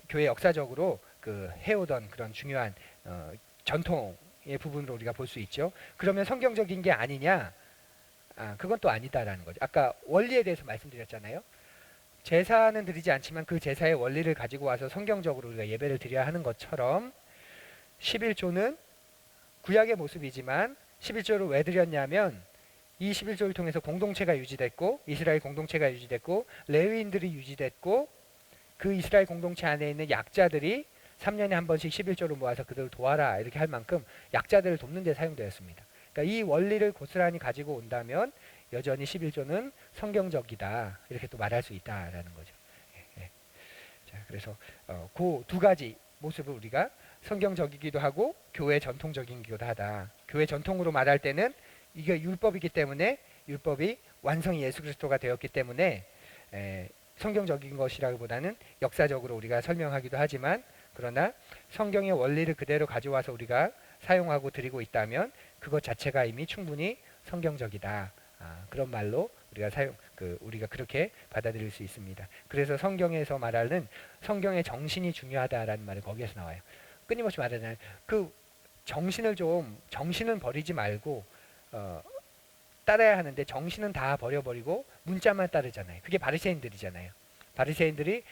교회 역사적으로 그 해오던 그런 중요한 전통의 부분으로 우리가 볼 수 있죠. 그러면 성경적인 게 아니냐? 그건 또 아니다라는 거죠. 아까 원리에 대해서 말씀드렸잖아요. 제사는 드리지 않지만 그 제사의 원리를 가지고 와서 성경적으로 우리가 예배를 드려야 하는 것처럼 11조는 구약의 모습이지만 11조를 왜 드렸냐면 이 11조를 통해서 공동체가 유지됐고 이스라엘 공동체가 유지됐고 레위인들이 유지됐고 그 이스라엘 공동체 안에 있는 약자들이 3년에 한 번씩 11조를 모아서 그들을 도와라 이렇게 할 만큼 약자들을 돕는 데 사용되었습니다. 그러니까 이 원리를 고스란히 가지고 온다면 여전히 11조는 성경적이다 이렇게 또 말할 수 있다라는 거죠. 예. 자, 그래서 그 두 가지 모습을 우리가 성경적이기도 하고 교회 전통적이기도 하다. 교회 전통으로 말할 때는 이게 율법이기 때문에 율법이 완성이 예수 그리스도가 되었기 때문에 성경적인 것이라기보다는 역사적으로 우리가 설명하기도 하지만 그러나 성경의 원리를 그대로 가져와서 우리가 사용하고 드리고 있다면 그것 자체가 이미 충분히 성경적이다. 그런 말로 우리가 그렇게 받아들일 수 있습니다. 그래서 성경에서 말하는 성경의 정신이 중요하다라는 말이 거기에서 나와요. 끊임없이 말하잖아요. 그 정신은 버리지 말고 따라야 하는데 정신은 다 버려버리고 문자만 따르잖아요. 그게 바리새인들이잖아요. 바리새인들이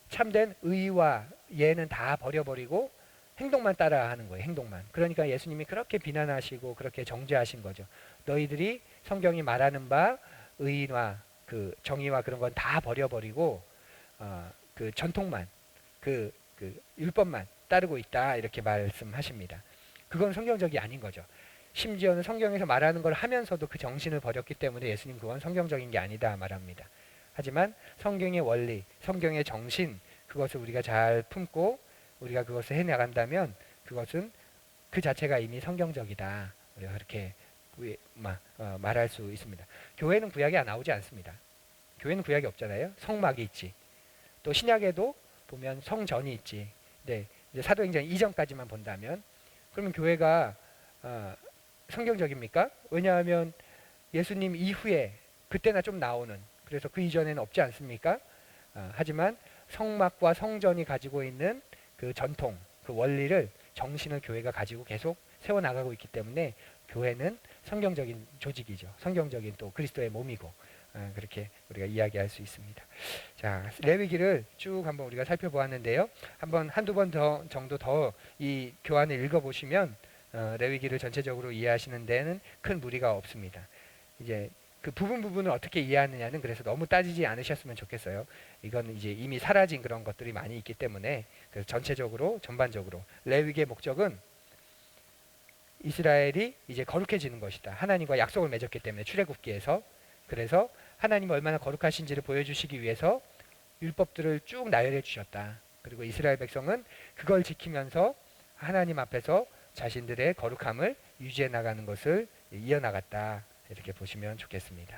참된 의와 예는 다 버려버리고 행동만 따라하는 거예요. 행동만. 그러니까 예수님이 그렇게 비난하시고 그렇게 정죄하신 거죠. 너희들이 성경이 말하는 바 의와 그 정의와 그런 건 다 버려버리고 그 전통만 그 율법만 따르고 있다 이렇게 말씀하십니다. 그건 성경적이 아닌 거죠. 심지어는 성경에서 말하는 걸 하면서도 그 정신을 버렸기 때문에 예수님 그건 성경적인 게 아니다 말합니다. 하지만 성경의 원리, 성경의 정신 그것을 우리가 잘 품고 우리가 그것을 해나간다면 그것은 그 자체가 이미 성경적이다. 우리가 그렇게 말할 수 있습니다. 교회는 구약이 나오지 않습니다. 교회는 구약이 없잖아요. 성막이 있지. 또 신약에도 보면 성전이 있지. 네, 이제 사도행전 이전까지만 본다면 그러면 교회가 성경적입니까? 왜냐하면 예수님 이후에 그때나 좀 나오는 그래서 그 이전에는 없지 않습니까? 하지만 성막과 성전이 가지고 있는 그 전통, 그 원리를 정신을 교회가 가지고 계속 세워나가고 있기 때문에 교회는 성경적인 조직이죠. 성경적인 또 그리스도의 몸이고 그렇게 우리가 이야기할 수 있습니다. 자, 레위기를 쭉 한번 우리가 살펴보았는데요. 한두 번 정도 더 이 교환을 읽어보시면 레위기를 전체적으로 이해하시는 데는 큰 무리가 없습니다. 이제 그 부분을 어떻게 이해하느냐는 그래서 너무 따지지 않으셨으면 좋겠어요. 이건 이제 이미 사라진 그런 것들이 많이 있기 때문에 그래서 전반적으로 레위기의 목적은 이스라엘이 이제 거룩해지는 것이다. 하나님과 약속을 맺었기 때문에 출애굽기에서 그래서 하나님이 얼마나 거룩하신지를 보여주시기 위해서 율법들을 쭉 나열해 주셨다. 그리고 이스라엘 백성은 그걸 지키면서 하나님 앞에서 자신들의 거룩함을 유지해 나가는 것을 이어나갔다. 이렇게 보시면 좋겠습니다.